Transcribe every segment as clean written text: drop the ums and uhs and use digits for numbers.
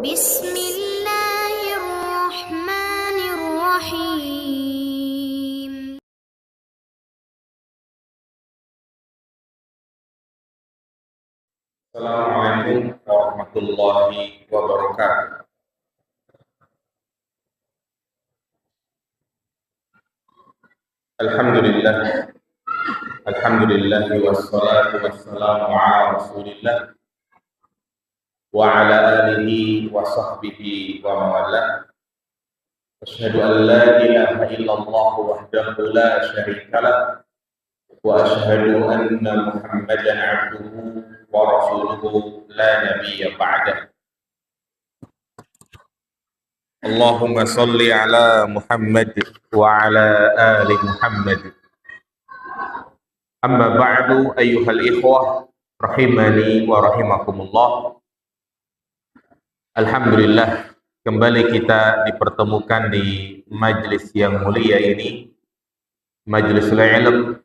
Bismillahirrahmanirrahim. Assalamualaikum warahmatullahi wabarakatuh. Alhamdulillah, alhamdulillah wassalatu wassalamu ala Rasulillah wa ala alihi wa sahbihi wa mawalah. Asyhadu an la ilaha illallah wahdahu la syarika lah wa asyhadu anna Muhammadan abduhu wa rasuluhu la nabiyya ba'dah. Allahumma salli ala Muhammad wa ala ali Muhammad. Amma ba'du ayyuhal ikhwah rahimani wa rahimakumullah. Alhamdulillah, kembali kita dipertemukan di majlis yang mulia ini, Majlisul Ilm,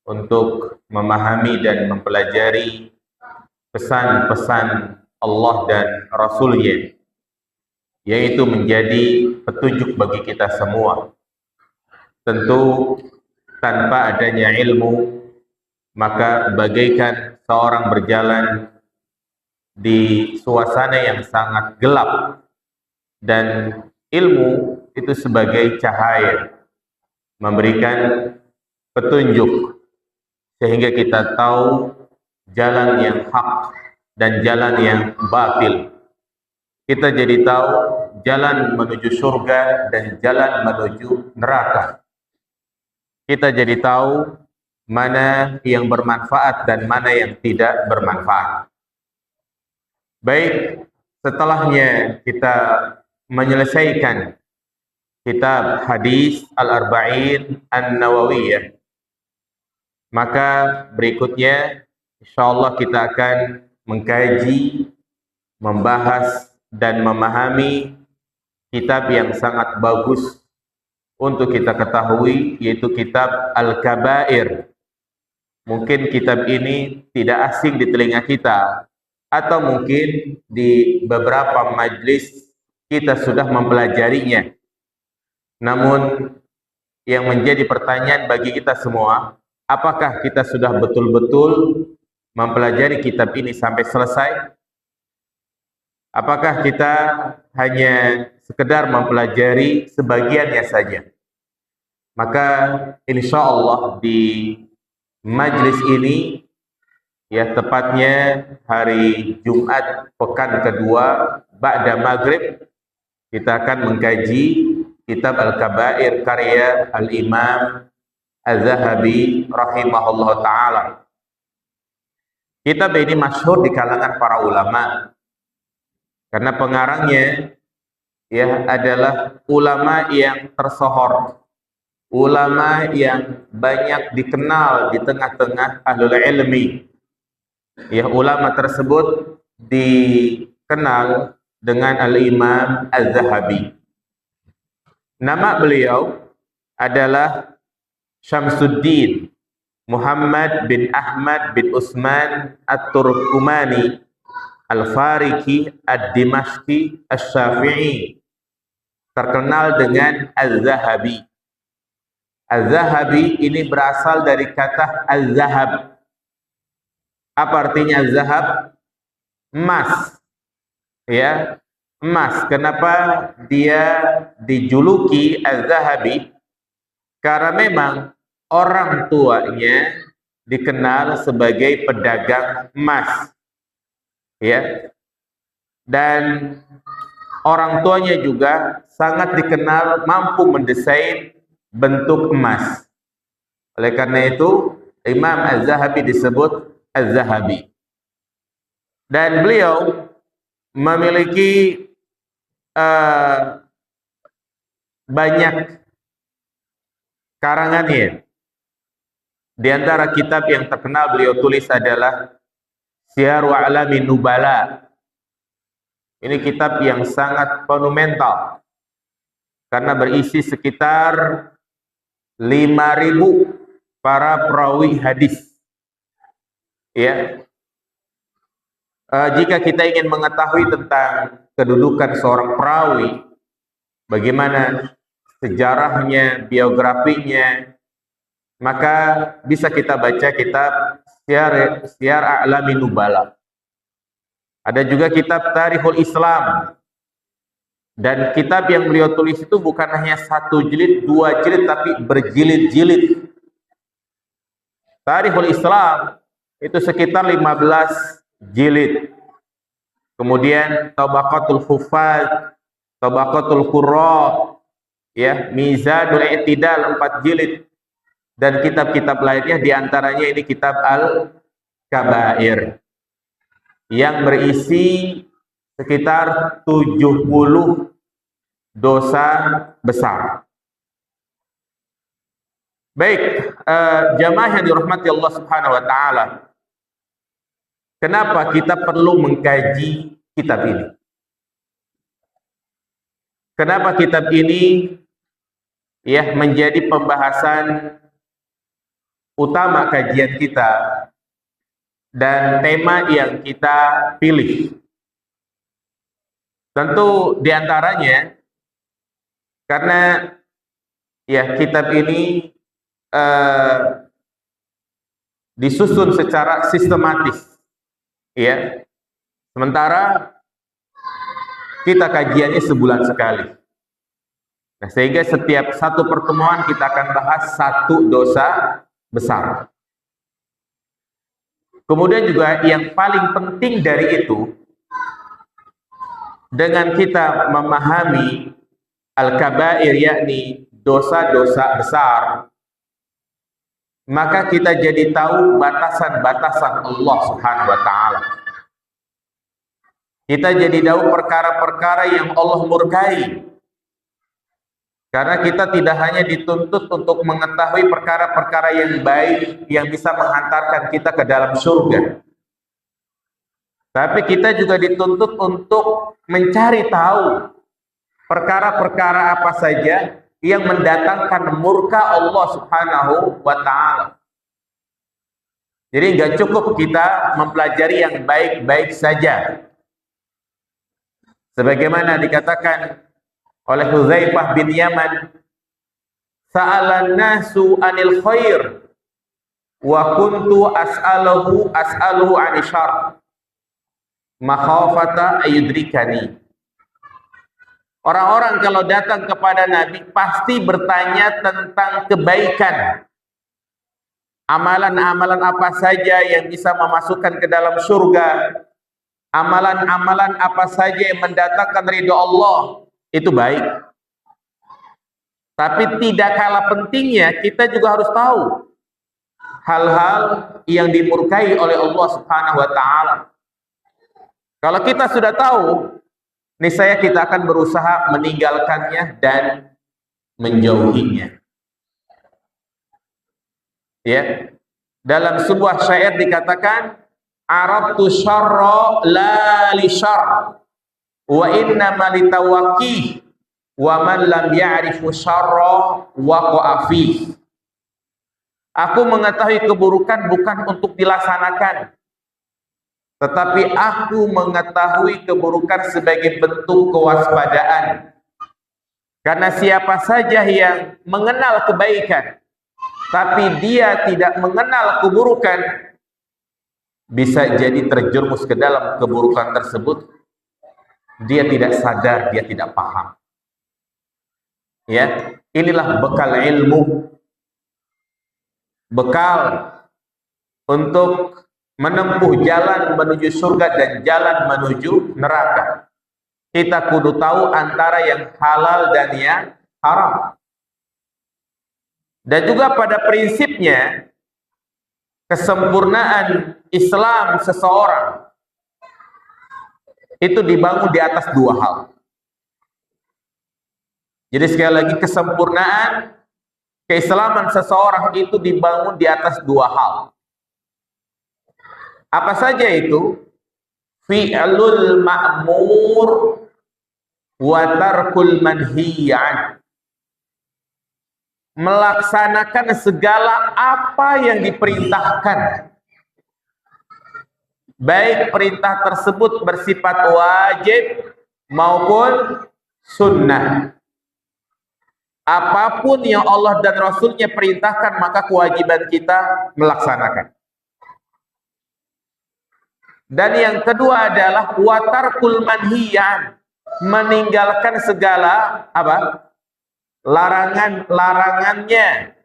untuk memahami dan mempelajari pesan-pesan Allah dan Rasul-Nya, yaitu menjadi petunjuk bagi kita semua. Tentu tanpa adanya ilmu, maka bagaikan seorang berjalan di suasana yang sangat gelap, dan ilmu itu sebagai cahaya, memberikan petunjuk sehingga kita tahu jalan yang hak dan jalan yang batil. Kita jadi tahu jalan menuju surga dan jalan menuju neraka. Kita jadi tahu mana yang bermanfaat dan mana yang tidak bermanfaat. Baik, setelahnya kita menyelesaikan kitab hadis Al-Arba'in An-Nawawiyah, maka berikutnya insyaallah kita akan mengkaji, membahas dan memahami kitab yang sangat bagus untuk kita ketahui, yaitu kitab Al-Kabair. Mungkin kitab ini tidak asing di telinga kita, atau mungkin di beberapa majlis kita sudah mempelajarinya. Namun yang menjadi pertanyaan bagi kita semua, apakah kita sudah betul-betul mempelajari kitab ini sampai selesai? Apakah kita hanya sekedar mempelajari sebagiannya saja? Maka insya Allah di majlis ini, ya tepatnya hari Jumat pekan kedua ba'da maghrib, kita akan mengkaji kitab Al-Kabair karya Al-Imam Az-Zahabi rahimahullah ta'ala. Kitab ini masyhur di kalangan para ulama, karena pengarangnya ya adalah ulama yang tersohor, ulama yang banyak dikenal di tengah-tengah ahlul ilmi. Ya, ulama tersebut dikenal dengan Al-Imam Az-Zahabi. Nama beliau adalah Syamsuddin Muhammad bin Ahmad bin Utsman At-Turkumani Al-Fariki Ad-Dimashqi Asy-Syafi'i, terkenal dengan Az-Zahabi. Az-Zahabi ini berasal dari kata Az-Zahab. Apa artinya Az-Zahab? Emas. Ya, emas. Kenapa dia dijuluki Az-Zahabi? Karena memang orang tuanya dikenal sebagai pedagang emas. Ya, dan orang tuanya juga sangat dikenal mampu mendesain bentuk emas. Oleh karena itu Imam Az-Zahabi disebut Az-Zahabi. Dan beliau memiliki banyak karangannya. Di antara kitab yang terkenal beliau tulis adalah Syiar wa A'lamin Nubala. Ini kitab yang sangat monumental karena berisi sekitar 5.000 para perawi hadis. Ya. Jika kita ingin mengetahui tentang kedudukan seorang perawi, bagaimana sejarahnya, biografinya, maka bisa kita baca kitab Syiar A'lamin Nubala. Ada juga kitab Tarikhul Islam. Dan kitab yang beliau tulis itu bukan hanya 1 jilid, 2 jilid, tapi berjilid-jilid. Tarikhul Islam itu sekitar 15 jilid. Kemudian Tabaqatul Huffaz, Tabaqatul Qurra, ya, Mizanul I'tidal 4 jilid, dan kitab-kitab lainnya, diantaranya ini kitab Al-Kabair yang berisi sekitar 70 dosa besar. Baik, jamaah yang dirahmati Allah Subhanahu wa taala. Kenapa kita perlu mengkaji kitab ini? Kenapa kitab ini ya menjadi pembahasan utama kajian kita dan tema yang kita pilih? Tentu diantaranya karena ya kitab ini disusun secara sistematis, ya. Sementara kita kajiannya sebulan sekali. Nah, sehingga setiap satu pertemuan kita akan bahas 1 dosa besar. Kemudian juga yang paling penting dari itu, dengan kita memahami al-kabair, yakni dosa-dosa besar, maka kita jadi tahu batasan-batasan Allah Subhanahu wa taala. Kita jadi tahu perkara-perkara yang Allah murkai. Karena kita tidak hanya dituntut untuk mengetahui perkara-perkara yang baik yang bisa menghantarkan kita ke dalam surga, tapi kita juga dituntut untuk mencari tahu perkara-perkara apa saja yang mendatangkan murka Allah Subhanahu wa ta'ala. Jadi nggak cukup kita mempelajari yang baik-baik saja. Sebagaimana dikatakan oleh Hudzaifah bin Yaman, sa'alan nasu anil khair wa kuntu as'aluhu 'anil syarr makhafata ayudrikani. Orang-orang kalau datang kepada Nabi pasti bertanya tentang kebaikan. Amalan-amalan apa saja yang bisa memasukkan ke dalam surga. Amalan-amalan apa saja yang mendatangkan ridho Allah. Itu baik. Tapi tidak kalah pentingnya kita juga harus tahu hal-hal yang dimurkai oleh Allah Subhanahu wa taala. Kalau kita sudah tahu, niscaya kita akan berusaha meninggalkannya dan menjauhinya. Ya. Dalam sebuah syair dikatakan, Arabtu syarra la li syarr wa innama litawaqi wa man lam ya'rifu syarra waqa'a fi. Aku mengetahui keburukan bukan untuk dilaksanakan, tetapi aku mengetahui keburukan sebagai bentuk kewaspadaan. Karena siapa saja yang mengenal kebaikan, tapi dia tidak mengenal keburukan, bisa jadi terjerumus ke dalam keburukan tersebut. Dia tidak sadar, dia tidak paham. Ya, inilah bekal ilmu, bekal untuk menempuh jalan menuju surga dan jalan menuju neraka. Kita kudu tahu antara yang halal dan yang haram. Dan juga pada prinsipnya, kesempurnaan Islam seseorang itu dibangun di atas 2 hal. Jadi sekali lagi, kesempurnaan keislaman seseorang itu dibangun di atas 2 hal. Apa saja itu? Fi'lul ma'mur wa tarkul manhiyan. Melaksanakan segala apa yang diperintahkan baik perintah tersebut bersifat wajib maupun sunnah. Apapun yang Allah dan Rasulnya perintahkan, maka kewajiban kita melaksanakan. Dan yang kedua adalah watarkul manhiyan, meninggalkan segala apa? Larangan-larangannya.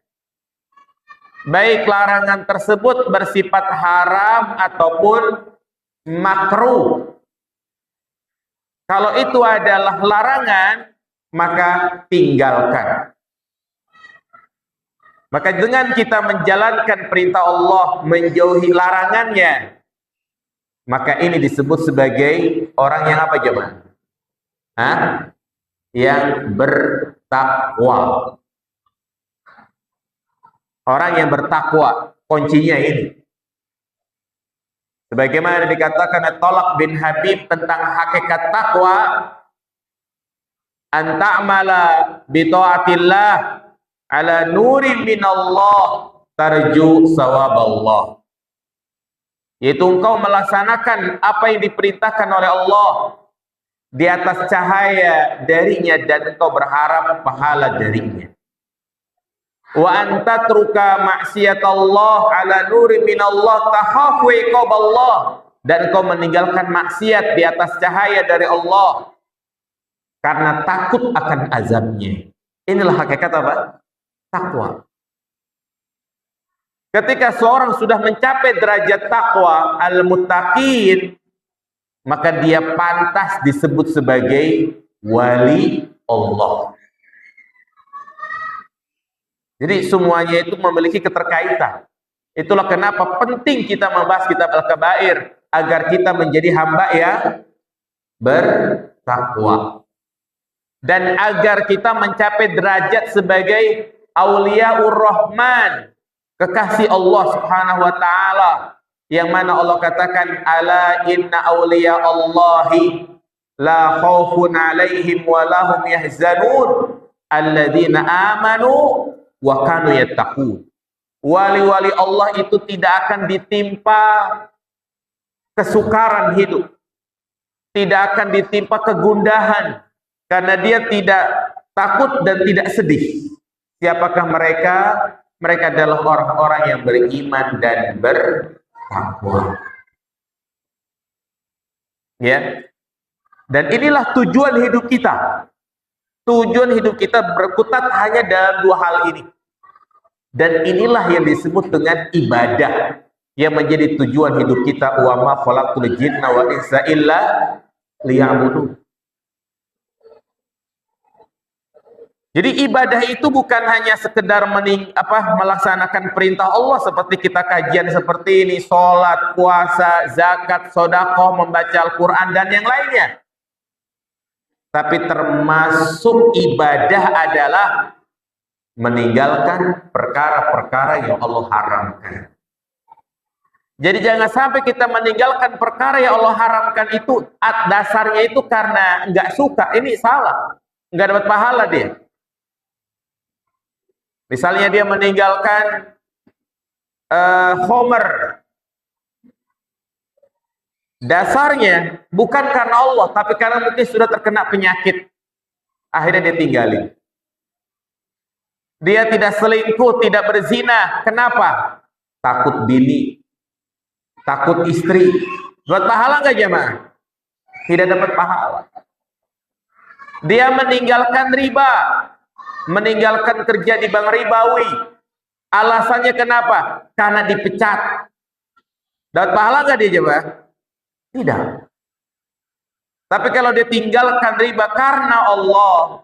Baik larangan tersebut bersifat haram ataupun makruh. Kalau itu adalah larangan, maka tinggalkan. Maka dengan kita menjalankan perintah Allah, menjauhi larangannya, maka ini disebut sebagai orang yang apa coba? Yang bertakwa. Orang yang bertakwa, kuncinya ini. Sebagaimana dikatakan Tolak bin Habib tentang hakikat takwa, anta'mala bita'atillah ala nurin minallah tarju sawaballah. Yaitu engkau melaksanakan apa yang diperintahkan oleh Allah di atas cahaya darinya dan engkau berharap pahala darinya. Wa anta truka maksiatallah ala nurin minallah takhafu iqaballah, dan engkau meninggalkan maksiat di atas cahaya dari Allah karena takut akan azabnya. Inilah hakikat apa? Takwa. Ketika seorang sudah mencapai derajat takwa, al-muttaqin, maka dia pantas disebut sebagai wali Allah. Jadi semuanya itu memiliki keterkaitan. Itulah kenapa penting kita membahas kitab Al-Kabair, agar kita menjadi hamba yang bertakwa. Dan agar kita mencapai derajat sebagai Auliyaur Rahman, kekasih Allah Subhanahu wa taala, yang mana Allah katakan ala inna awliya Allahi la khaufun alaihim wa lahum yahzanun alladzina amanu wa kanu yattaqun. Wali-wali Allah itu tidak akan ditimpa kesukaran hidup, tidak akan ditimpa kegundahan, karena dia tidak takut dan tidak sedih. Siapakah mereka? Mereka adalah orang-orang yang beriman dan bertakwa. Ya. Dan inilah tujuan hidup kita. Tujuan hidup kita berkutat hanya dalam dua hal ini. Dan inilah yang disebut dengan ibadah, yang menjadi tujuan hidup kita. Wa ma khalaqtul jinna wal insa illa liya'budun. Jadi ibadah itu bukan hanya sekedar melaksanakan perintah Allah seperti kita kajian seperti ini, sholat, puasa, zakat, sedekah, membaca Al-Quran dan yang lainnya. Tapi termasuk ibadah adalah meninggalkan perkara-perkara yang Allah haramkan. Jadi jangan sampai kita meninggalkan perkara yang Allah haramkan itu dasarnya itu karena nggak suka. Ini salah, nggak dapat pahala dia. Misalnya dia meninggalkan Homer, dasarnya bukan karena Allah, tapi karena mungkin sudah terkena penyakit, akhirnya dia tinggalin. Dia tidak selingkuh, tidak berzina. Kenapa? Takut bini, takut istri. Dapat pahala nggak jemaah? Tidak dapat pahala. Dia meninggalkan riba, meninggalkan kerja di bank ribawi. Alasannya kenapa? Karena dipecat. Dapat pahala nggak dia jemaah? Tidak. Tapi kalau dia tinggalkan riba karena Allah,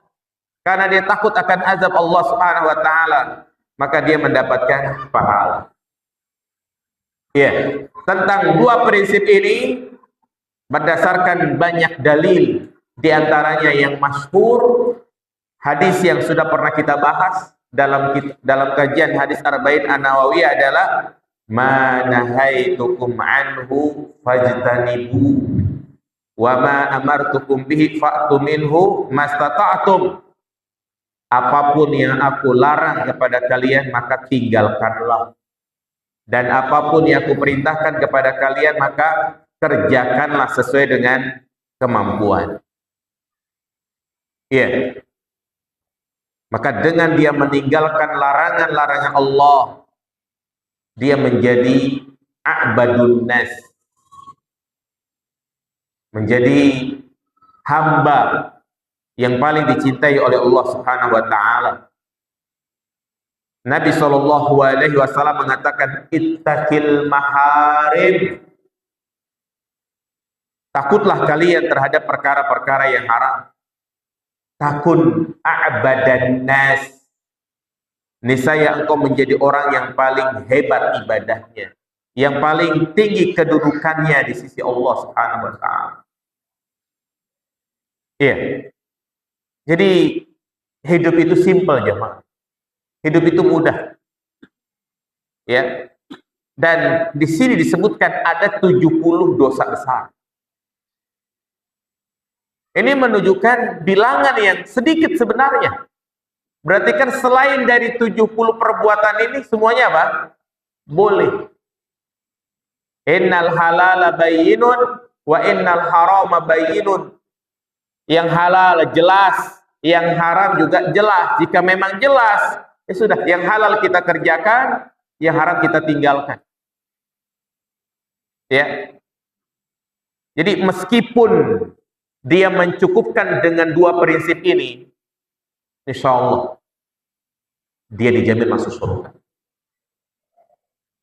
karena dia takut akan azab Allah Subhanahu wa taala, maka dia mendapatkan pahala. Ya, tentang dua prinsip ini berdasarkan banyak dalil, di antaranya yang masyhur, hadis yang sudah pernah kita bahas dalam kajian hadis Arba'in An-Nawawi adalah ma nahaitukum anhu fajtanibu wa ma amartukum bihi fa'tu minhu mastata'tum. Apapun yang aku larang kepada kalian maka tinggalkanlah, dan apapun yang aku perintahkan kepada kalian maka kerjakanlah sesuai dengan kemampuan. Iya. Maka dengan dia meninggalkan larangan-larangan Allah, dia menjadi a'badun nas, menjadi hamba yang paling dicintai oleh Allah Subhanahu wa taala. Nabi sallallahu alaihi wasallam mengatakan, ittaqil maharim. Takutlah kalian terhadap perkara-perkara yang haram. Takun a'badan nas. Niscaya engkau menjadi orang yang paling hebat ibadahnya, yang paling tinggi kedudukannya di sisi Allah Subhanahu wa taala. Iya. Jadi hidup itu simpel, jemaah. Hidup itu mudah. Ya. Dan di sini disebutkan ada 70 dosa besar. Ini menunjukkan bilangan yang sedikit sebenarnya. Berarti kan selain dari 70 perbuatan ini semuanya apa? Boleh. Innal halala bayyinun wa innal harama bayyinun. Yang halal jelas, yang haram juga jelas. Jika memang jelas, ya sudah, yang halal kita kerjakan, yang haram kita tinggalkan. Ya. Jadi meskipun dia mencukupkan dengan dua prinsip ini, insya Allah dia dijamin masuk surga.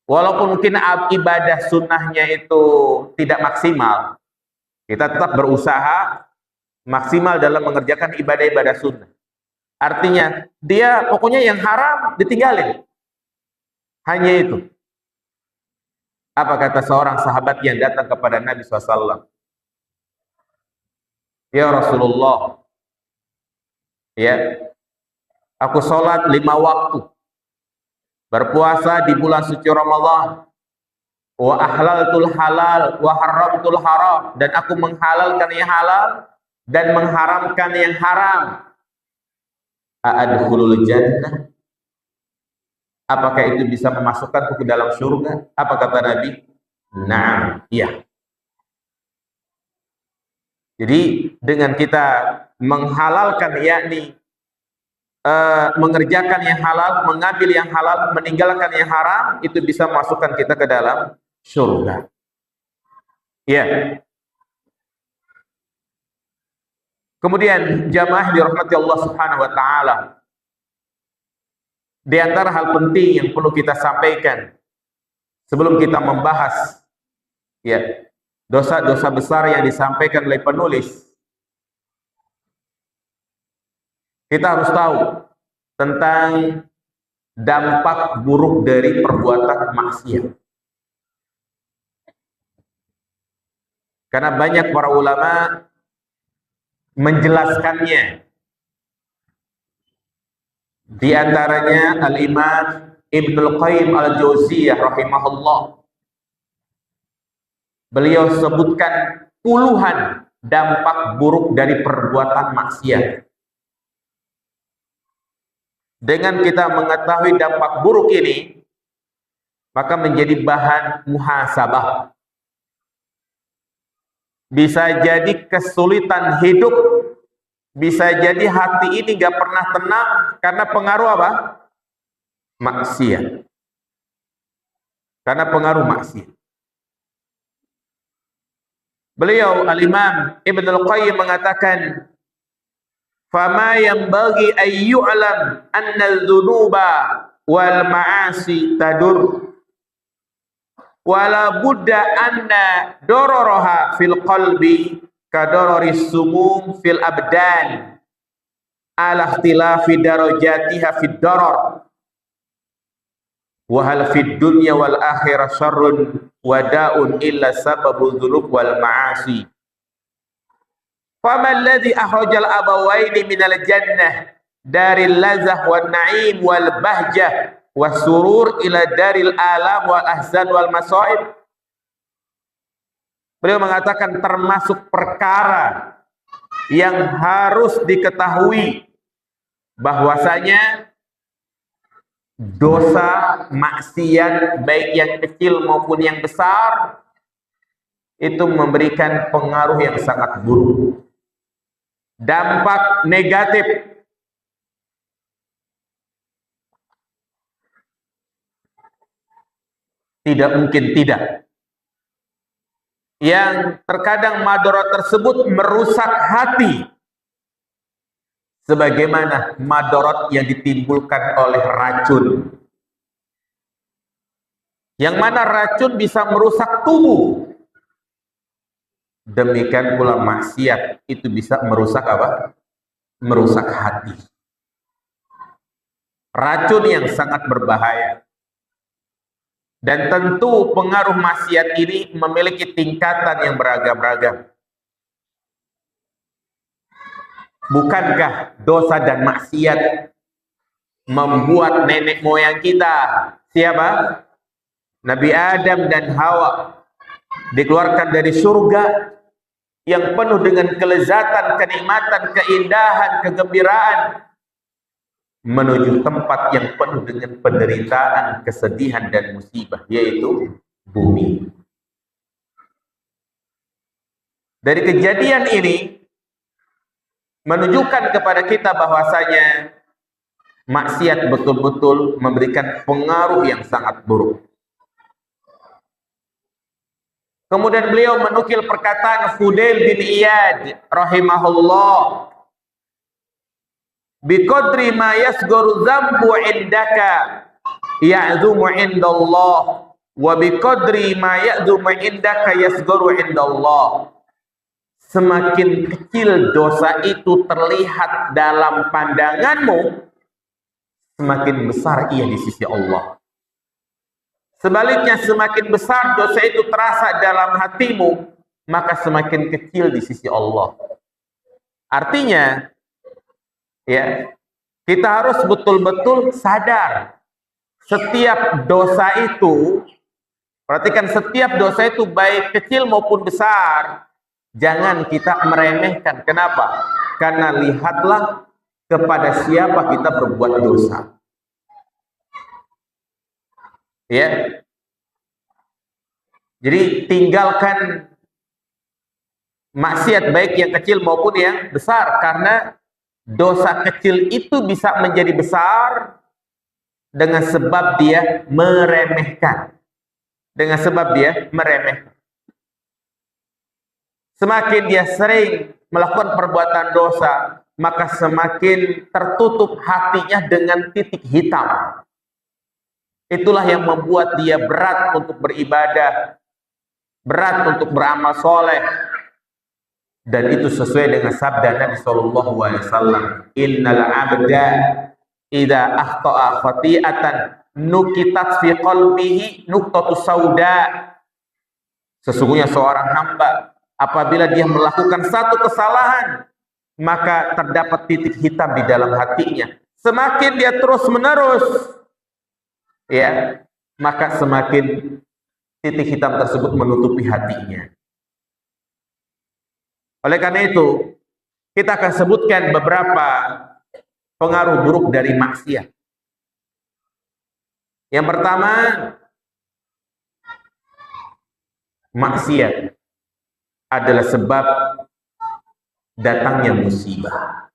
Walaupun mungkin ibadah sunnahnya itu tidak maksimal, kita tetap berusaha maksimal dalam mengerjakan ibadah-ibadah sunnah. Artinya dia pokoknya yang haram ditinggalin. Hanya itu. Apa kata seorang sahabat yang datang kepada Nabi SAW? Ya Rasulullah, ya, aku sholat 5 waktu, berpuasa di bulan suci Ramadan, wa ahlaltul halal, wa haramtul haram, dan aku menghalalkan yang halal dan mengharamkan yang haram. A'adkhulul jannah? Apakah itu bisa memasukkanku ke dalam surga? Apa kata Nabi? Naam, iya. Jadi dengan kita menghalalkan, yakni mengerjakan yang halal, mengambil yang halal, meninggalkan yang haram, itu bisa memasukkan kita ke dalam surga. Iya. Kemudian jamaah dirahmati Allah Subhanahu wa taala, di antara hal penting yang perlu kita sampaikan sebelum kita membahas ya dosa-dosa besar yang disampaikan oleh penulis, kita harus tahu tentang dampak buruk dari perbuatan maksiat. Karena banyak para ulama menjelaskannya. Di antaranya Al-Imam Ibnul Qayyim Al-Jauziyah rahimahullah. Beliau sebutkan puluhan dampak buruk dari perbuatan maksiat. Dengan kita mengetahui dampak buruk ini, maka menjadi bahan muhasabah. Bisa jadi kesulitan hidup, bisa jadi hati ini gak pernah tenang karena pengaruh apa? Maksiat. Karena pengaruh maksiat. Beliau Al-Imam Ibnul Qayyim mengatakan, "Fama yanbaghi an yu'lam anna al-dhunuba wal ma'asi tadur. Wala budda anna dororoha fil qalbi kadororis sumum fil abdan ala ikhtilafi darajatiha fid darar wa hal fid dunya wal akhirah syarrun wada'un illa sababul dzunub wal ma'asi. Faman alladhi akhrajal abawaini minal jannah daril lazah wan na'im wal bahjah wasurur ila daril alam wal ahzan wal masaib." Beliau mengatakan termasuk perkara yang harus diketahui bahwasanya dosa maksiat baik yang kecil maupun yang besar itu memberikan pengaruh yang sangat buruk, dampak negatif. Tidak mungkin tidak. Yang terkadang madarat tersebut merusak hati, sebagaimana madarat yang ditimbulkan oleh racun. Yang mana racun bisa merusak tubuh. Demikian pula maksiat itu bisa merusak apa? Merusak hati. Racun yang sangat berbahaya. Dan tentu pengaruh maksiat ini memiliki tingkatan yang beragam-ragam. Bukankah dosa dan maksiat membuat nenek moyang kita, siapa? Nabi Adam dan Hawa, dikeluarkan dari surga yang penuh dengan kelezatan, kenikmatan, keindahan, kegembiraan, menuju tempat yang penuh dengan penderitaan, kesedihan, dan musibah, yaitu bumi. Dari kejadian ini menunjukkan kepada kita bahwasanya maksiat betul-betul memberikan pengaruh yang sangat buruk. Kemudian beliau menukil perkataan Fudail bin Iyad rahimahullah, biqadri ma yasgharu dzambu indaka ya'zumu indallah, wa biqadri ma ya'zumu indaka yasgharu indallah. Semakin kecil dosa itu terlihat dalam pandanganmu, semakin besar ia di sisi Allah. Sebaliknya, semakin besar dosa itu terasa dalam hatimu, maka semakin kecil di sisi Allah. Artinya, ya, kita harus betul-betul sadar setiap dosa itu, perhatikan, setiap dosa itu baik kecil maupun besar, jangan kita meremehkan. Kenapa? Karena lihatlah kepada siapa kita berbuat dosa. Ya. Jadi tinggalkan maksiat baik yang kecil maupun yang besar, karena dosa kecil itu bisa menjadi besar dengan sebab dia meremehkan. Dengan sebab dia meremehkan. Semakin dia sering melakukan perbuatan dosa, maka semakin tertutup hatinya dengan titik hitam. Itulah yang membuat dia berat untuk beribadah, berat untuk beramal soleh. Dan itu sesuai dengan sabda Nabi Sallallahu Alaihi Wasallam, innal abda idza akhta'a khati'atan nukitat fi qalbihi nuqtatus sauda. Sesungguhnya seorang hamba apabila dia melakukan satu kesalahan, maka terdapat titik hitam di dalam hatinya. Semakin dia terus menerus, ya, maka semakin titik hitam tersebut menutupi hatinya. Oleh karena itu, kita akan sebutkan beberapa pengaruh buruk dari maksiat. Yang pertama, maksiat adalah sebab datangnya musibah.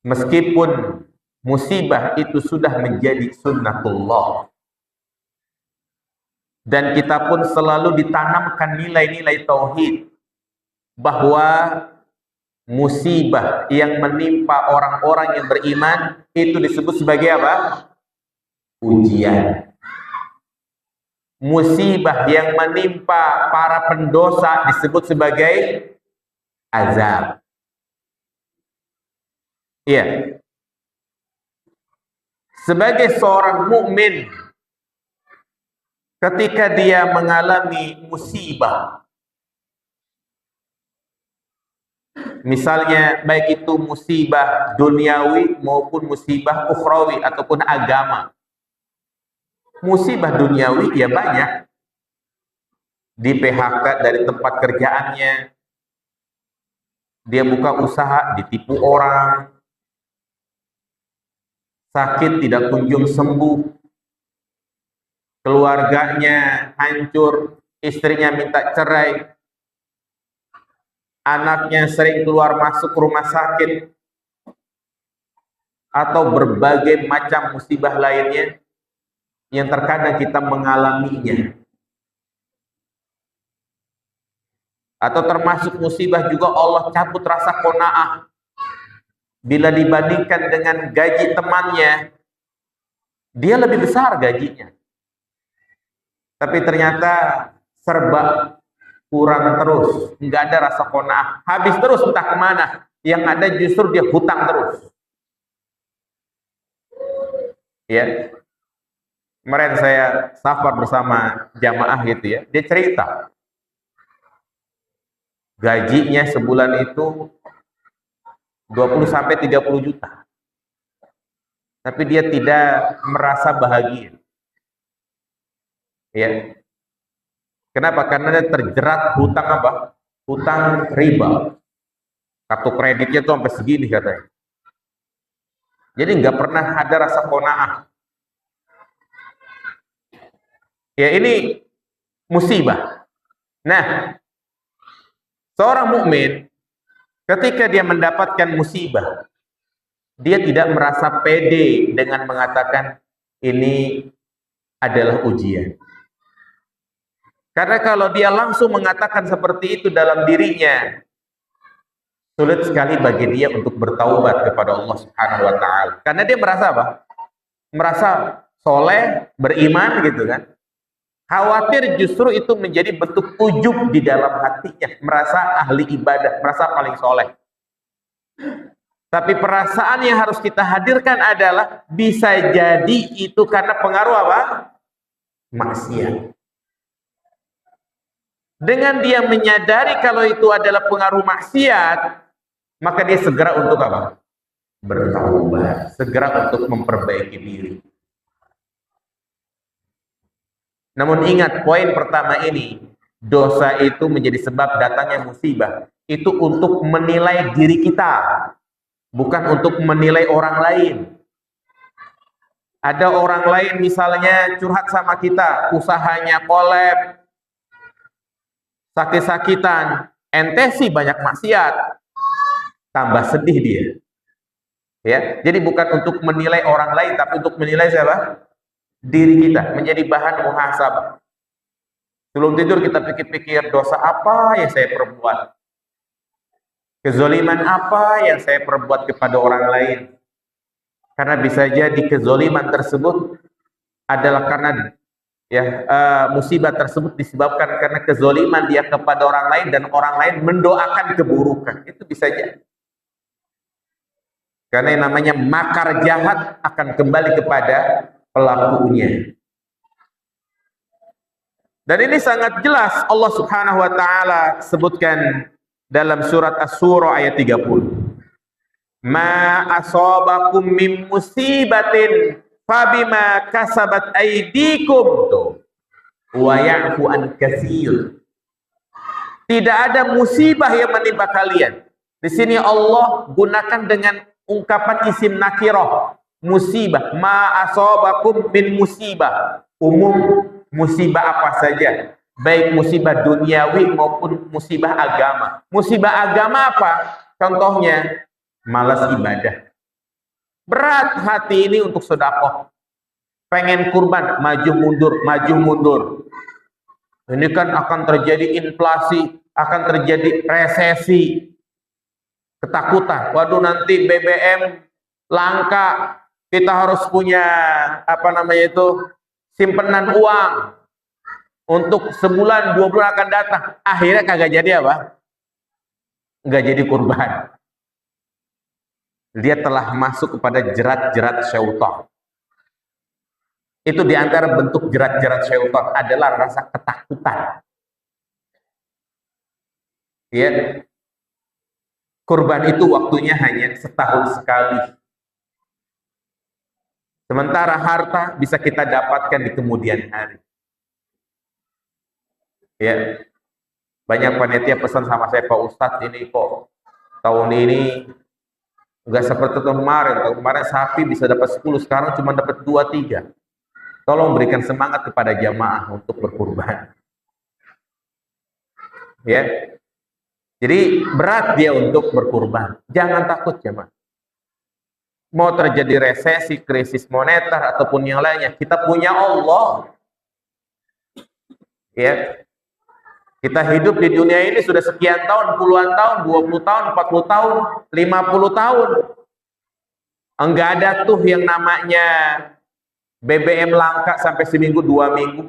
Meskipun musibah itu sudah menjadi sunnatullah, dan kita pun selalu ditanamkan nilai-nilai tauhid, bahwa musibah yang menimpa orang-orang yang beriman itu disebut sebagai apa? Ujian. Musibah yang menimpa para pendosa disebut sebagai azab. Iya. Sebagai seorang mukmin, ketika dia mengalami musibah, misalnya baik itu musibah duniawi maupun musibah ukhrawi ataupun agama. Musibah duniawi ya banyak. Di PHK dari tempat kerjaannya, dia buka usaha ditipu orang, sakit tidak kunjung sembuh, keluarganya hancur, istrinya minta cerai, anaknya sering keluar masuk rumah sakit, atau berbagai macam musibah lainnya yang terkadang kita mengalaminya. Atau termasuk musibah juga Allah cabut rasa qanaah. Bila dibandingkan dengan gaji temannya, dia lebih besar gajinya. Tapi ternyata serba kurang terus, nggak ada rasa qanaah, habis terus entah kemana. Yang ada justru dia hutang terus. Ya, kemarin saya safar bersama jamaah gitu ya, dia cerita gajinya sebulan itu 20 sampai 30 juta. Tapi dia tidak merasa bahagia. Ya. Kenapa? Karena dia terjerat hutang apa? Hutang riba. Kartu kreditnya tuh sampai segini katanya. Jadi nggak pernah ada rasa qanaah. Ya, ini musibah. Nah, seorang mukmin ketika dia mendapatkan musibah, dia tidak merasa pede dengan mengatakan ini adalah ujian. Karena kalau dia langsung mengatakan seperti itu dalam dirinya, sulit sekali bagi dia untuk bertaubat kepada Allah Subhanahu wa taala. Karena dia merasa apa? Merasa soleh, beriman gitu kan. Khawatir justru itu menjadi bentuk ujub di dalam hatinya, merasa ahli ibadah, merasa paling soleh. Tapi perasaan yang harus kita hadirkan adalah bisa jadi itu karena pengaruh apa? Maksiat. Dengan dia menyadari kalau itu adalah pengaruh maksiat, maka dia segera untuk apa? Bertaubat, segera untuk memperbaiki diri. Namun ingat, poin pertama ini, dosa itu menjadi sebab datangnya musibah. Itu untuk menilai diri kita, bukan untuk menilai orang lain. Ada orang lain misalnya curhat sama kita, usahanya kolab, sakit-sakitan, ente sih banyak maksiat, tambah sedih dia. Ya, jadi bukan untuk menilai orang lain, tapi untuk menilai siapa? Diri kita, menjadi bahan muhasabah. Sebelum tidur kita pikir-pikir, dosa apa yang saya perbuat? Kezoliman apa yang saya perbuat kepada orang lain? Karena bisa jadi kezoliman tersebut adalah karena musibah tersebut disebabkan karena kezoliman dia kepada orang lain dan orang lain mendoakan keburukan. Itu bisa jadi. Karena yang namanya makar jahat akan kembali kepada pelakunya. Dan ini sangat jelas Allah Subhanahu wa taala sebutkan dalam surat Asy-Syura ayat 30. Ma asabakum min musibatin fabima kasabat aydikum wa ya'fu an katsir. Tidak ada musibah yang menimpa kalian. Di sini Allah gunakan dengan ungkapan isim nakirah, musibah. Ma asabakum min musibah, umum musibah apa saja, baik musibah duniawi maupun musibah agama. Musibah agama apa? Contohnya malas ibadah, berat hati ini untuk sedekah, pengen kurban, maju mundur. Ini kan akan terjadi inflasi, akan terjadi resesi, ketakutan. Waduh, nanti BBM langka, kita harus punya simpenan uang untuk sebulan 2 bulan akan datang. Akhirnya kagak jadi apa? Nggak jadi kurban. Dia telah masuk kepada jerat-jerat syaitan. Itu diantara bentuk jerat-jerat syaitan adalah rasa ketakutan. Ya, kurban itu waktunya hanya setahun sekali. Sementara harta bisa kita dapatkan di kemudian hari. Ya, banyak panitia pesan sama saya, Pak Ustadz, ini kok tahun ini nggak seperti tahun kemarin. Tahun kemarin sapi bisa dapat 10, sekarang cuma dapat 2-3. Tolong berikan semangat kepada jamaah untuk berkurban. Ya. Jadi berat dia untuk berkurban. Jangan takut jamaah. Mau terjadi resesi, krisis moneter ataupun yang lainnya, kita punya Allah. Ya. Kita hidup di dunia ini sudah sekian tahun, puluhan tahun, 20 tahun, 40 tahun, 50 tahun. Enggak ada tuh yang namanya BBM langka sampai seminggu, 2 minggu.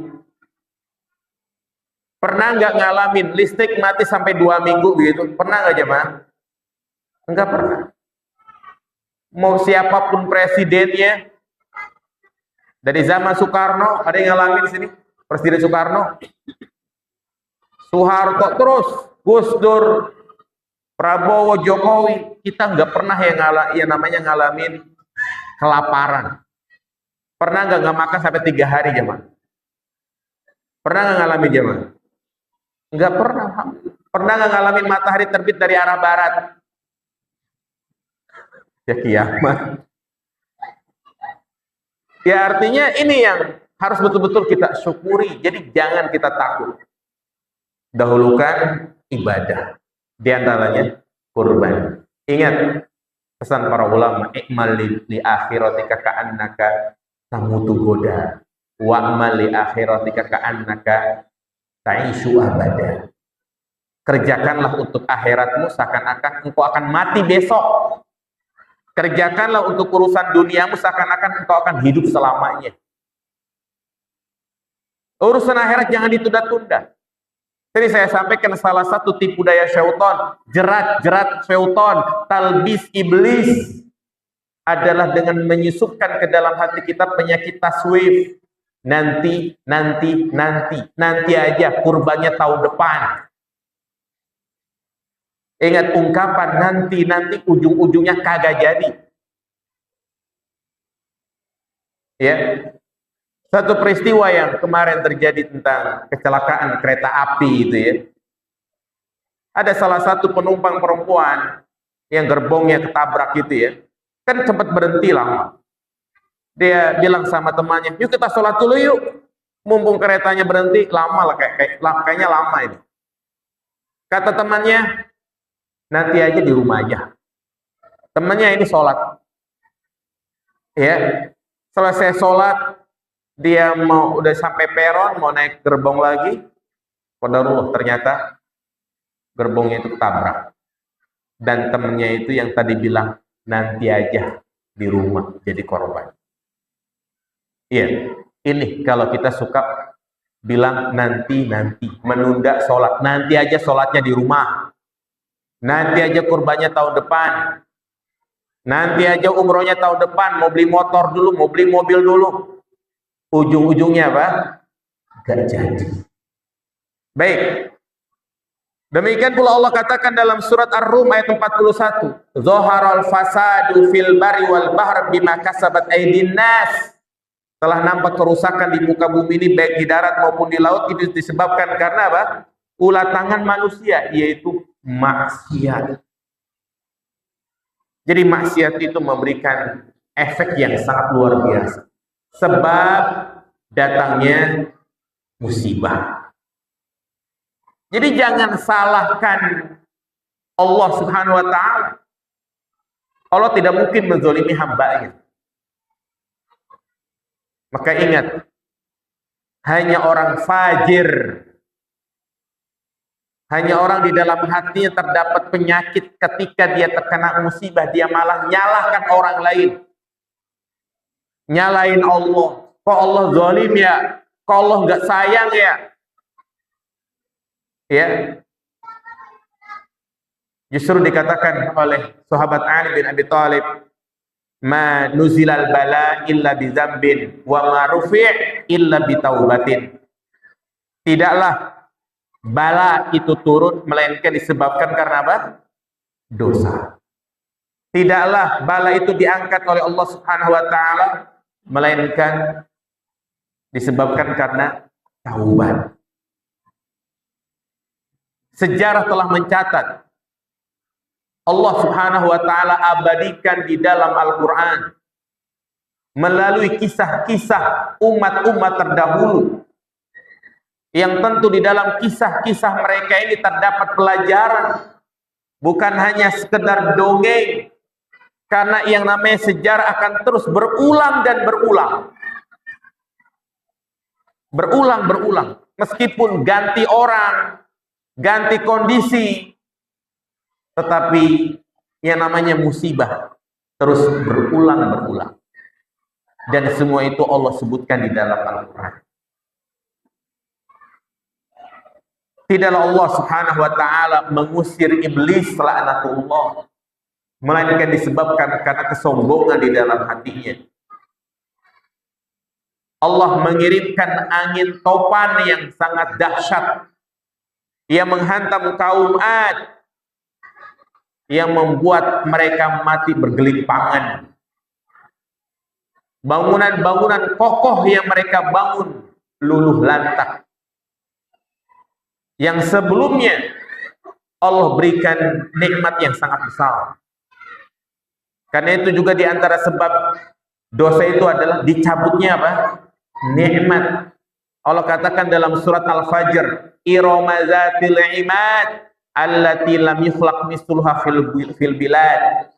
Pernah nggak ngalamin listrik mati sampai 2 minggu begitu? Pernah nggak jemaah? Enggak pernah. Mau siapapun presidennya, dari zaman Soekarno, ada yang ngalamin di sini? Presiden Soekarno, Soeharto, terus Gus Dur, Prabowo, Jokowi, kita nggak pernah yang namanya ngalamin kelaparan. Pernah nggak makan sampai 3 hari jemaah? Pernah nggak ngalamin jemaah? Nggak pernah. Pernah nggak ngalamin matahari terbit dari arah barat? Ya kiamat. Ya artinya ini yang harus betul-betul kita syukuri. Jadi jangan kita takut. Dahulukan ibadah. Di antaranya kurban. Ingat pesan para ulama, ikmal li akhiratika ka'annaka tamutu goda, wa'mal li akhiratika ka'annaka ta'ishu abada. Kerjakanlah untuk akhiratmu seakan-akan engkau akan mati besok. Kerjakanlah untuk urusan duniamu seakan-akan engkau akan hidup selamanya. Urusan akhirat jangan ditunda-tunda. Tadi saya sampaikan salah satu tipu daya syaitan, jerat-jerat syaitan, talbis iblis adalah dengan menyusupkan ke dalam hati kita penyakit taswif. Nanti aja, kurbannya tahun depan. Ingat ungkapan nanti ujung-ujungnya kagak jadi. Ya. Satu peristiwa yang kemarin terjadi tentang kecelakaan kereta api itu ya. Ada salah satu penumpang perempuan yang gerbongnya ketabrak gitu ya. Kan sempat berhenti lama. Dia bilang sama temannya, yuk kita sholat dulu yuk. Mumpung keretanya berhenti, lama lah kayaknya lama ini. Kata temannya, nanti aja di rumah aja. Temannya ini sholat. Ya, selesai sholat, dia udah sampai peron, mau naik gerbong lagi. Qadarullah, ternyata gerbongnya itu ketabrak. Dan temannya itu yang tadi bilang, nanti aja di rumah jadi korban. Iya, ini kalau kita suka bilang nanti, menunda sholat, nanti aja sholatnya di rumah, nanti aja kurbannya tahun depan, nanti aja umrohnya tahun depan, mau beli motor dulu, mau beli mobil dulu, ujung-ujungnya apa? Gak jadi. Baik, demikian pula Allah katakan dalam surat Ar-Rum ayat 41, Zoharal fasadu fil bari wal bahr bima kasabat aydin nas. Telah nampak kerusakan di muka bumi ini baik di darat maupun di laut, itu disebabkan karena apa? Ulah tangan manusia, yaitu maksiat. Jadi maksiat itu memberikan efek yang sangat luar biasa. Sebab datangnya musibah. Jadi jangan salahkan Allah Subhanahu wa ta'ala. Allah tidak mungkin menzalimi hambanya. Maka ingat, hanya orang fajir, hanya orang di dalam hatinya terdapat penyakit ketika dia terkena musibah, dia malah nyalahkan orang lain. Nyalain Allah. Kok Allah zalim ya? Kok Allah nggak sayang ya? Ya. Justru dikatakan oleh sahabat Ali bin Abi Thalib, ma nuzilal bala illa bizambin wa ma rufi' illa bitaubatin. Tidaklah bala itu turun melainkan disebabkan karena apa? Dosa. Tidaklah bala itu diangkat oleh Allah Subhanahu wa taala melainkan disebabkan karena taubat. Sejarah telah mencatat, Allah Subhanahu wa taala abadikan di dalam Al-Qur'an melalui kisah-kisah umat-umat terdahulu, yang tentu di dalam kisah-kisah mereka ini terdapat pelajaran, bukan hanya sekedar dongeng, karena yang namanya sejarah akan terus berulang dan berulang. Berulang, meskipun ganti orang, ganti kondisi, tetapi yang namanya musibah terus berulang. Dan semua itu Allah sebutkan di dalam Al-Quran. Tidaklah Allah Subhanahu wa ta'ala mengusir iblis laknatullah, melainkan disebabkan karena kesombongan di dalam hatinya. Allah mengirimkan angin topan yang sangat dahsyat yang menghantam kaum Ad, yang membuat mereka mati bergelimpangan. Bangunan-bangunan kokoh yang mereka bangun luluh lantak. Yang sebelumnya Allah berikan nikmat yang sangat besar. Karena itu juga di antara sebab dosa itu adalah dicabutnya apa? Nikmat. Allah katakan dalam surat Al-Fajr, Irama zatil imad allati lam yukhlaq misluha fil bilad.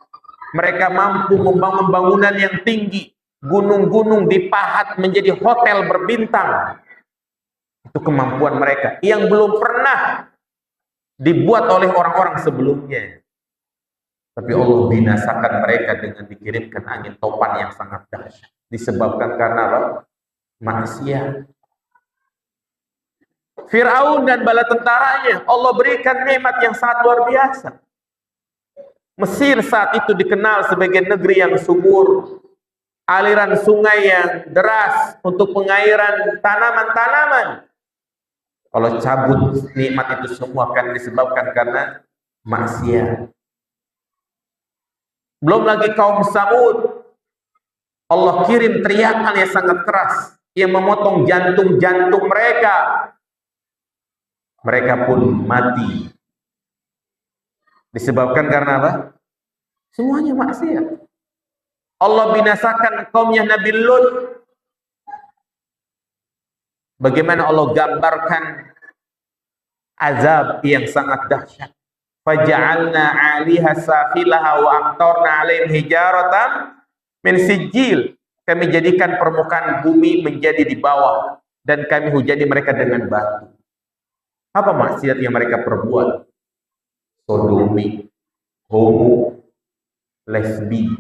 Mereka mampu membangun bangunan yang tinggi, gunung-gunung dipahat menjadi hotel berbintang. Itu kemampuan mereka yang belum pernah dibuat oleh orang-orang sebelumnya. Tapi Allah binasakan mereka dengan dikirimkan angin topan yang sangat dahsyat. Disebabkan karena apa? Maksiat. Fir'aun dan bala tentaranya Allah berikan nikmat yang sangat luar biasa. Mesir saat itu dikenal sebagai negeri yang subur, aliran sungai yang deras untuk pengairan tanaman-tanaman. Kalau cabut nikmat itu semua akan disebabkan karena maksiat. Belum lagi kaum Samud, Allah kirim teriakan yang sangat keras yang memotong jantung-jantung mereka. Mereka pun mati. Disebabkan karena apa? Semuanya maksiat. Allah binasakan kaumnya Nabi Lut. Bagaimana Allah gambarkan azab yang sangat dahsyat. Faja'alna 'aliha safilaha wa amtarna 'alaihim hijaratan min sijil. Kami jadikan permukaan bumi menjadi di bawah dan kami hujani mereka dengan batu. Apa maksiat yang mereka perbuat? Sodomi, homo, lesbi.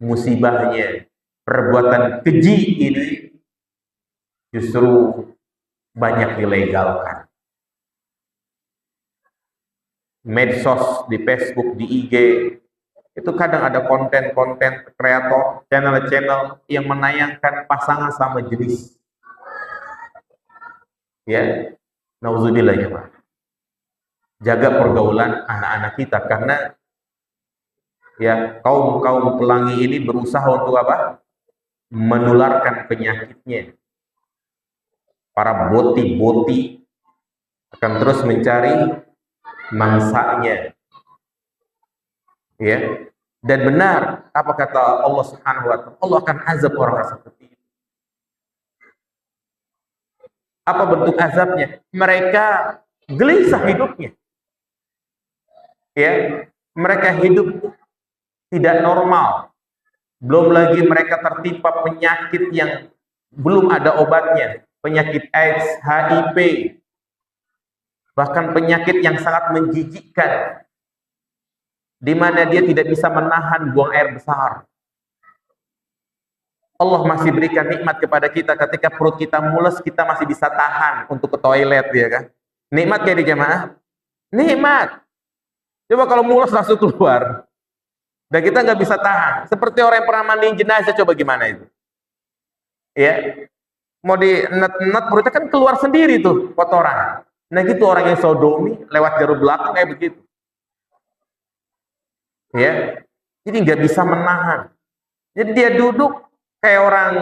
Musibahnya, perbuatan keji ini justru banyak dilegalkan. Medsos di Facebook, di IG, itu kadang ada konten-konten kreator, channel-channel yang menayangkan pasangan sama jenis. Ya, nauzubillah ya Pak. Jaga pergaulan anak-anak kita karena ya kaum pelangi ini berusaha untuk apa? Menularkan penyakitnya. Para boti-boti akan terus mencari mangsanya. Ya. Dan benar apa kata Allah Subhanahu wa taala, Allah akan azab orang seperti itu. Apa bentuk azabnya? Mereka gelisah hidupnya. Ya, mereka hidup tidak normal. Belum lagi mereka tertimpa penyakit yang belum ada obatnya, penyakit AIDS, HIV, bahkan penyakit yang sangat menjijikkan, di mana dia tidak bisa menahan buang air besar. Allah masih berikan nikmat kepada kita ketika perut kita mules, kita masih bisa tahan untuk ke toilet, ya kan? Nikmat ya di jamaah? Nikmat. Coba kalau mules langsung keluar, dan kita nggak bisa tahan. Seperti orang yang pernah mandiin jenazah, coba gimana itu? Ya, mau di net perutnya kan keluar sendiri tuh kotoran. Nah gitu orang yang sodomi lewat jalur belakang kayak begitu. Ya, jadi nggak bisa menahan. Jadi dia duduk kayak orang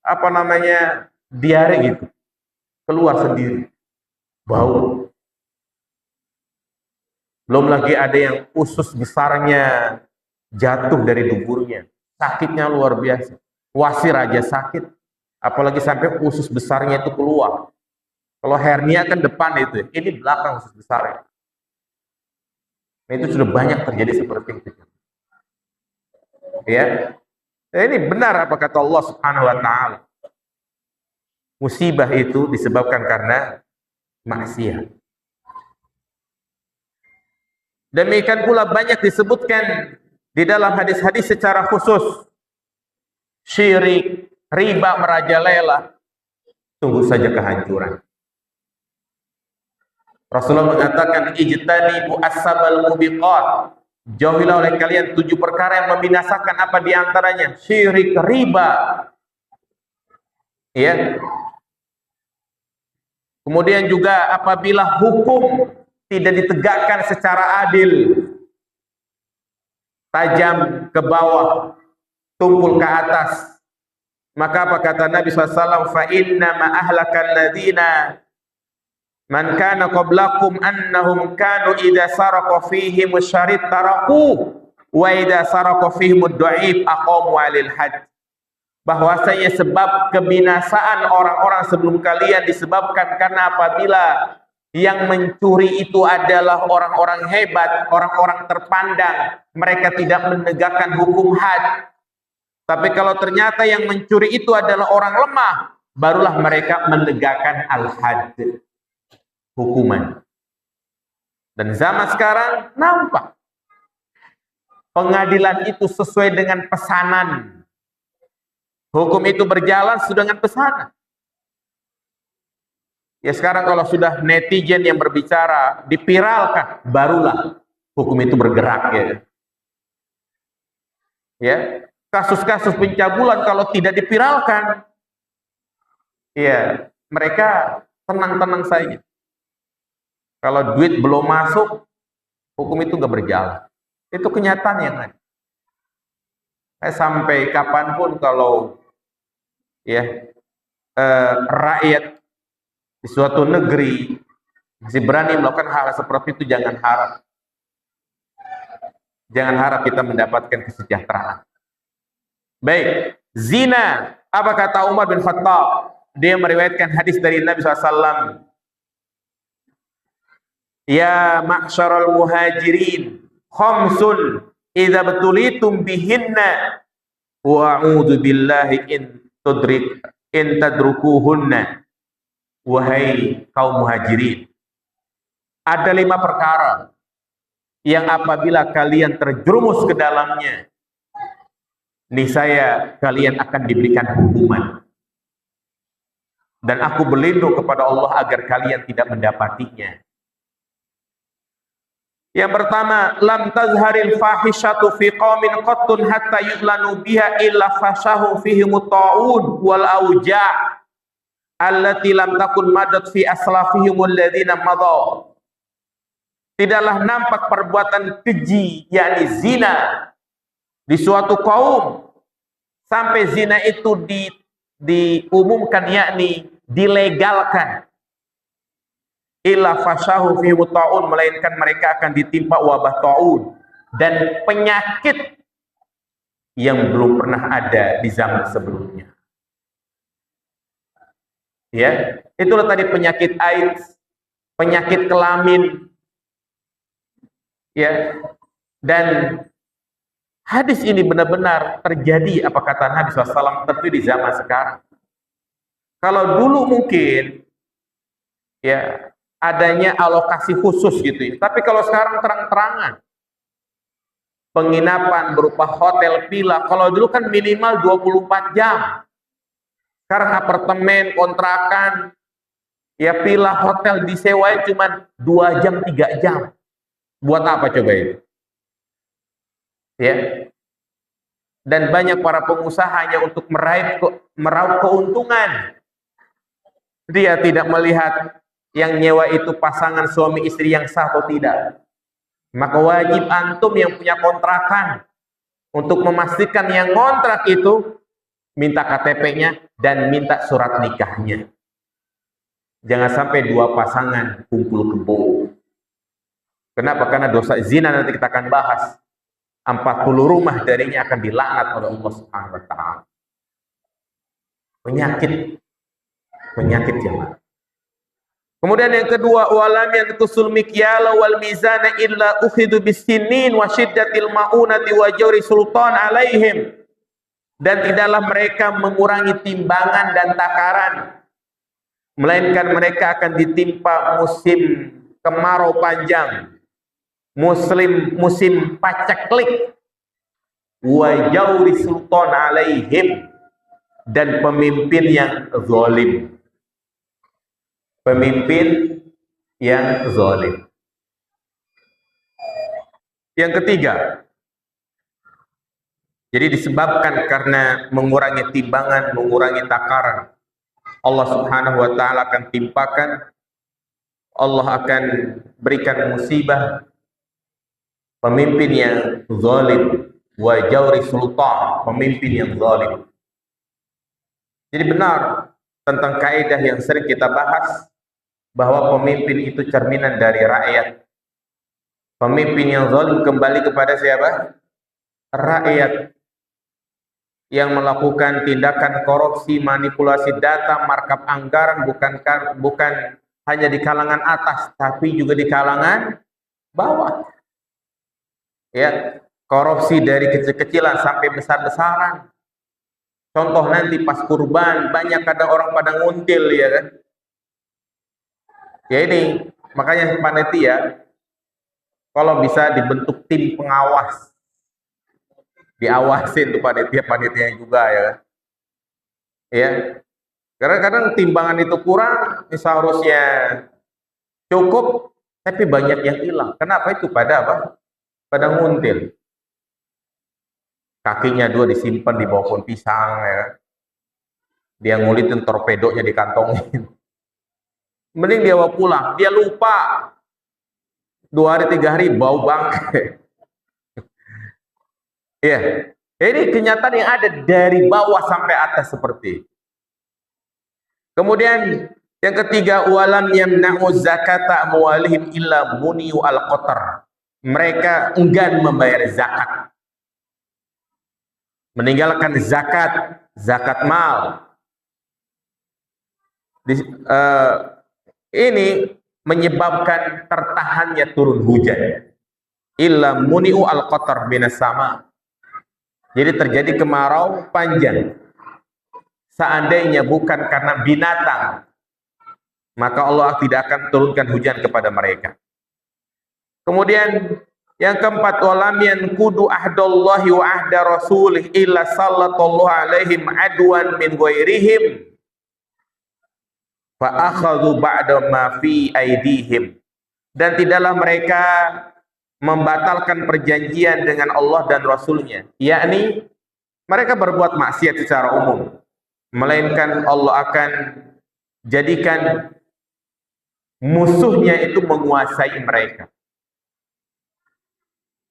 apa namanya diare gitu, keluar sendiri, bau. Belum lagi ada yang usus besarnya jatuh dari duburnya, sakitnya luar biasa. wasir aja sakit, apalagi sampai usus besarnya itu keluar. Kalau hernia kan depan itu, ini belakang usus besarnya. Nah, itu sudah banyak terjadi seperti itu. Ya, ini benar apa kata Allah Subhanahu Wa Taala. Musibah itu disebabkan karena maksiat. Demikian pula banyak disebutkan di dalam hadis-hadis secara khusus. Syirik, riba merajalela, tunggu saja kehancuran. Rasulullah mengatakan, ijtanibu as-sabal mubiqat. Jauhilah oleh kalian 7 perkara yang membinasakan, apa di antaranya? Syirik, riba. Ya. Kemudian juga apabila hukum tidak ditegakkan secara adil, tajam ke bawah, tumpul ke atas, maka apa kata Nabi SAW? Fa inna ma ahlakal ladina man kana qablakum annahum kanu idza saraqa fihim syarit taraku wa idza saraqa fihim ad-dha'if aqamu 'alil hadd. Bahwasanya sebab kebinasaan orang-orang sebelum kalian disebabkan karena apabila yang mencuri itu adalah orang-orang hebat, orang-orang terpandang, mereka tidak menegakkan hukum had. Tapi kalau ternyata yang mencuri itu adalah orang lemah, barulah mereka menegakkan al-had, hukuman. Dan zaman sekarang nampak pengadilan itu sesuai dengan pesanan. Hukum itu berjalan sudah dengan pesanan. Ya sekarang kalau sudah netizen yang berbicara, dipiralkan, barulah hukum itu bergerak ya. Ya, kasus-kasus pencabulan kalau tidak dipiralkan, ya mereka tenang-tenang saja. Kalau duit belum masuk, hukum itu nggak berjalan. Itu kenyataan yang ada. Sampai kapanpun kalau ya rakyat di suatu negeri masih berani melakukan hal seperti itu, jangan harap. Jangan harap kita mendapatkan kesejahteraan. Baik, zina. Apa kata Umar bin Khattab? Dia meriwayatkan hadis dari Nabi SAW. Ya ma'syaral muhajirin, khamsun idza betulitum bihinna wa a'udzu billahi in tadrukuhunna. Wahai kaum muhajirin, ada 5 perkara yang apabila kalian terjerumus ke dalamnya, niscaya kalian akan diberikan hukuman. Dan aku berlindung kepada Allah agar kalian tidak mendapatinya. Yang pertama, lam tazharil fahishatu fi qaumin qattun hatta yu'lanu biha illa fashahu fihim ta'un wal auja' allati lam takun madat fi aslafihim alladhina madaw. Tidaklah nampak perbuatan keji, yakni zina, di suatu kaum sampai zina itu diumumkan, yakni dilegalkan. Illa fashahu fi ta'un, melainkan mereka akan ditimpa wabah ta'un dan penyakit yang belum pernah ada di zaman sebelumnya. Ya, itulah tadi penyakit AIDS, penyakit kelamin. Ya. Dan hadis ini benar-benar terjadi, apa kata Nabi SAW, tentu di zaman sekarang. Kalau dulu mungkin ya adanya alokasi khusus gitu ya. Tapi kalau sekarang terang-terangan, penginapan berupa hotel, villa, kalau dulu kan minimal 24 jam. Sekarang apartemen, kontrakan, ya villa, hotel disewain cuma 2 jam, 3 jam. Buat apa coba itu? Ya. Dan banyak para pengusaha hanya untuk meraup keuntungan. Dia tidak melihat yang nyewa itu pasangan suami istri yang sah atau tidak. Maka wajib antum yang punya kontrakan untuk memastikan yang kontrak itu minta KTP-nya dan minta surat nikahnya. Jangan sampai 2 pasangan kumpul kebo. Kenapa? Karena dosa zina nanti kita akan bahas. 40 rumah darinya akan dilaknat oleh Allah Subhanahu wa taala. Penyakit. Penyakit jemaah. Kemudian yang kedua, walam yanqusul mikyala wal mizana illa ukhidu bisinin wa syiddatil maunati wa jawri sultan alaihim. Dan tidaklah mereka mengurangi timbangan dan takaran, melainkan mereka akan ditimpa musim kemarau panjang, musim paceklik, wa jawri sultan alaihim, dan pemimpin yang zalim. Pemimpin yang zalim. Yang ketiga, jadi disebabkan karena mengurangi timbangan, mengurangi takaran, Allah Subhanahu wa taala akan timpakan, Allah akan berikan musibah pemimpin yang zalim, wa jawri sultan, pemimpin yang zalim. Jadi benar tentang kaidah yang sering kita bahas, bahwa pemimpin itu cerminan dari rakyat. Pemimpin yang zalim kembali kepada siapa? Rakyat. Yang melakukan tindakan korupsi, manipulasi data, markup anggaran, bukan hanya di kalangan atas, tapi juga di kalangan bawah. Ya, korupsi dari kecil-kecilan sampai besar-besaran. Contoh nanti pas kurban, banyak kadang orang pada nguntil, ya kan? Ya ini, makanya panitia, kalau bisa dibentuk tim pengawas, diawasin tuh panitia juga, ya kan? Ya, karena kadang timbangan itu kurang, seharusnya cukup, tapi banyak yang hilang. Kenapa itu? Pada apa? Pada nguntil. Kakinya dua disimpan di bawah pohon pisang, ya kan? Dia ngulitin torpedonya dikantongin. Mending dia bawa pulang, dia lupa 2 hari 3 hari bau bangke. Ya, ini kenyataan yang ada dari bawah sampai atas seperti. Kemudian yang ketiga, walam yamna'u zakata amwalihim illa muniu al-qatar. Mereka enggan membayar zakat, meninggalkan zakat mal. Ini menyebabkan tertahannya turun hujan. Illa muni'u al-qatar minas sama. Jadi terjadi kemarau panjang. Seandainya bukan karena binatang, maka Allah tidak akan turunkan hujan kepada mereka. Kemudian yang keempat, walam yanqudu ahdallahi wa ahda rasulih illa sallallahu alaihim adwan min ghairihim fa akhadhu ba'da ma fi aidihim. Dan tidaklah mereka membatalkan perjanjian dengan Allah dan Rasulnya, yakni mereka berbuat maksiat secara umum, melainkan Allah akan jadikan musuhnya itu menguasai mereka.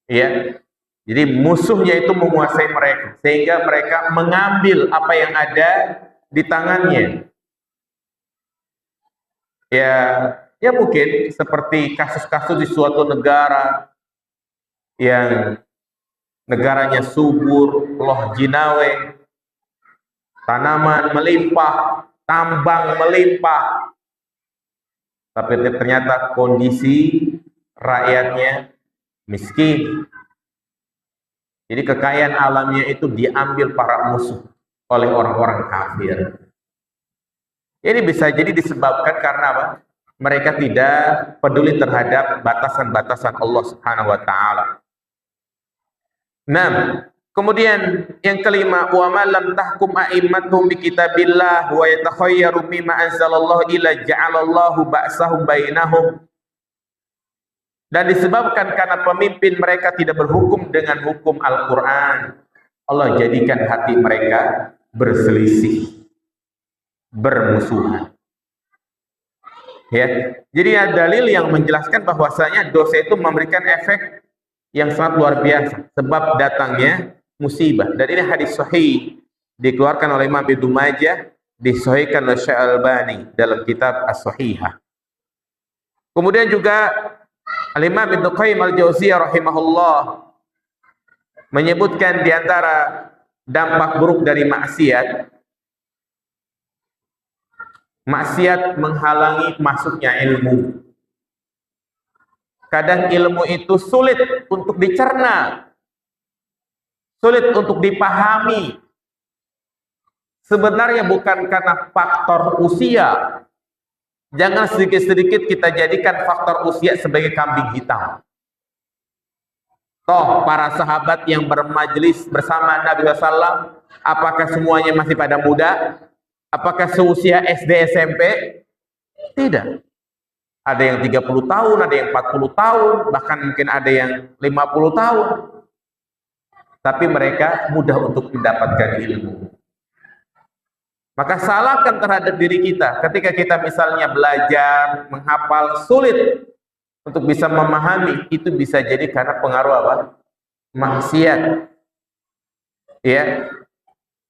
Ya, jadi musuhnya itu menguasai mereka, sehingga mereka mengambil apa yang ada di tangannya. Ya mungkin seperti kasus-kasus di suatu negara yang negaranya subur, loh jinawe, tanaman melimpah, tambang melimpah, tapi ternyata kondisi rakyatnya miskin. Jadi kekayaan alamnya itu diambil para musuh oleh orang-orang kafir. Ini bisa jadi disebabkan karena apa? Mereka tidak peduli terhadap batasan-batasan Allah Subhanahu wa taala. Nah, kemudian yang kelima, wa ma lam tahkum a'immatuhum bi kitabillah wa yatakhayyaru mimma anzalallahu illa ja'alallahu ba'sahum bainahum. Dan disebabkan karena pemimpin mereka tidak berhukum dengan hukum Al-Quran, Allah jadikan hati mereka berselisih, bermusuhan. Ya, jadi ada dalil yang menjelaskan bahwasanya dosa itu memberikan efek yang sangat luar biasa sebab datangnya musibah. Dan ini hadis sahih dikeluarkan oleh Imam Ibnu Majah, disahihkan oleh Syekh Al-Albani dalam kitab As-Sahihah. Kemudian juga Al-Imam Ibnu Qayyim Al-Jauziyah rahimahullah menyebutkan di antara dampak buruk dari maksiat Maksiat menghalangi masuknya ilmu. Kadang ilmu itu sulit untuk dicerna, sulit untuk dipahami. Sebenarnya bukan karena faktor usia. Jangan sedikit-sedikit kita jadikan faktor usia sebagai kambing hitam. Toh para sahabat yang bermajlis bersama Nabi SAW, apakah semuanya masih pada muda? Apakah seusia SD, SMP? Tidak. Ada yang 30 tahun, ada yang 40 tahun, bahkan mungkin ada yang 50 tahun. Tapi mereka mudah untuk mendapatkan ilmu. Maka salahkan terhadap diri kita ketika kita misalnya belajar, menghafal, sulit untuk bisa memahami, itu bisa jadi karena pengaruh apa? Maksiat. Ya.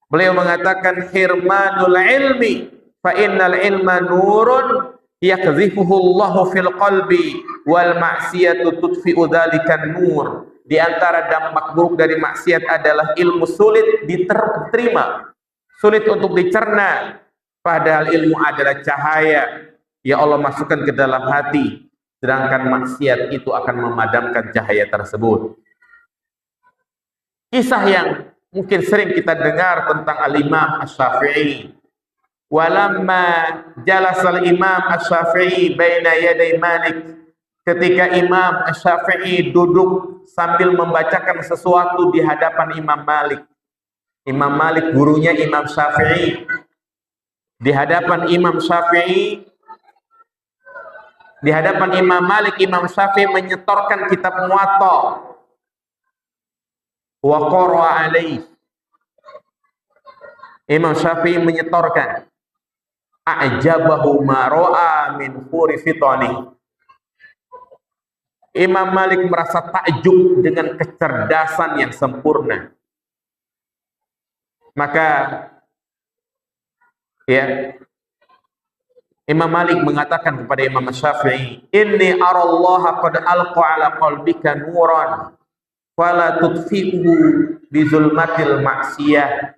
Beliau mengatakan hirmanul ilmi fa innal ilma nurun yakzifuhu Allahu fil qalbi wal maksiyatu tudfi'u dzalikan nur. Di antara dampak buruk dari maksiat adalah ilmu sulit diterima, sulit untuk dicerna, padahal ilmu adalah cahaya yang Allah masukkan ke dalam hati, sedangkan maksiat itu akan memadamkan cahaya tersebut. Kisah yang mungkin sering kita dengar tentang Al-Imam Asy-Syafi'i. Walamma jalasal Imam Asy-Syafi'i baina yaday Malik, ketika Imam Asy-Syafi'i duduk sambil membacakan sesuatu di hadapan Imam Malik. Imam Malik gurunya Imam Syafi'i. Di hadapan Imam Syafi'i, di hadapan Imam Malik, Imam Syafi'i menyetorkan kitab Muwatta. Wa qara'a alaihi. Imam Syafi'i menyetorkan. A'jabahu ma ra'a min furi fitani. Imam Malik merasa takjub dengan kecerdasan yang sempurna. Maka ya, Imam Malik mengatakan kepada Imam Syafi'i, "Inni arallaha qad alqa ala qalbika nuran, fala tudfi'uhu bi zulmatil maksiyah."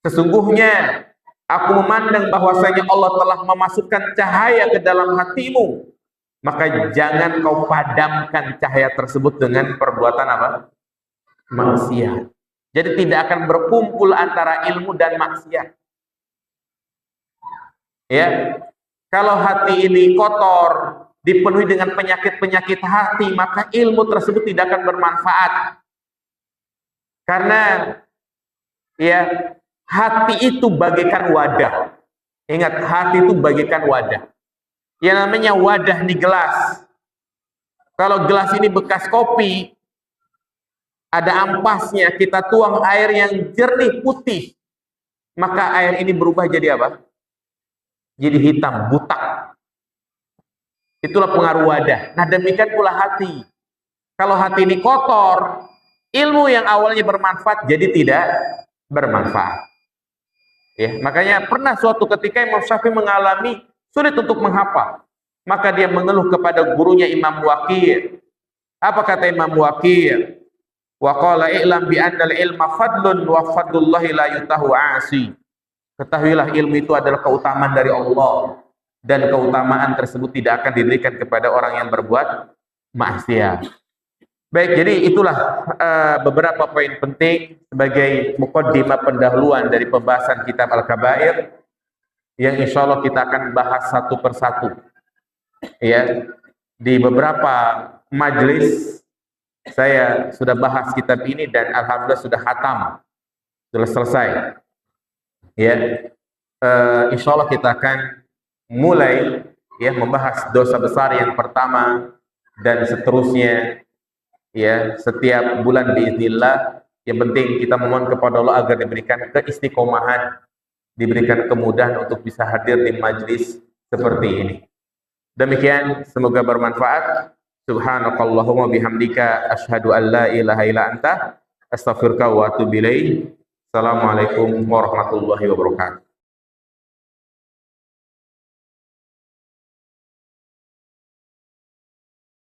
Sesungguhnya aku memandang bahwasanya Allah telah memasukkan cahaya ke dalam hatimu, maka jangan kau padamkan cahaya tersebut dengan perbuatan apa? Maksiat. Jadi tidak akan berkumpul antara ilmu dan maksiat. Ya, kalau hati ini kotor, dipenuhi dengan penyakit-penyakit hati, maka ilmu tersebut tidak akan bermanfaat. Karena ya, hati itu bagaikan wadah. Ingat, hati itu bagaikan wadah. Yang namanya wadah di gelas. Kalau gelas ini bekas kopi, ada ampasnya, kita tuang air yang jernih putih, maka air ini berubah jadi apa? Jadi hitam, butak. Itulah pengaruh wadah. Nah, demikian pula hati. Kalau hati ini kotor, ilmu yang awalnya bermanfaat jadi tidak bermanfaat. Ya, makanya pernah suatu ketika Imam Syafi'i mengalami sulit untuk menghafal. Maka dia mengeluh kepada gurunya Imam Waqi'. Apa kata Imam Waqi'? Wa qala i'lam bi anna al-ilma fadlun wa fadlullahi la yutahu 'asi. Ketahuilah ilmu itu adalah keutamaan dari Allah, dan keutamaan tersebut tidak akan diberikan kepada orang yang berbuat maksiat. Baik, jadi itulah beberapa poin penting sebagai muqaddimah pendahuluan dari pembahasan kitab Al-Kabair yang insya Allah kita akan bahas satu persatu. Ya, di beberapa majelis saya sudah bahas kitab ini dan alhamdulillah sudah khatam, sudah selesai. Ya, insya Allah kita akan mulai ya membahas dosa besar yang pertama dan seterusnya. Ya, setiap bulan biiznillah. Yang penting kita memohon kepada Allah agar diberikan keistiqomahan, diberikan kemudahan untuk bisa hadir di majlis seperti ini. Demikian, semoga bermanfaat. Subhanakallahumma bihamdika asyhadu an la ilaha illa anta astaghfiruka wa atubu ilaik. Assalamualaikum warahmatullahi wabarakatuh.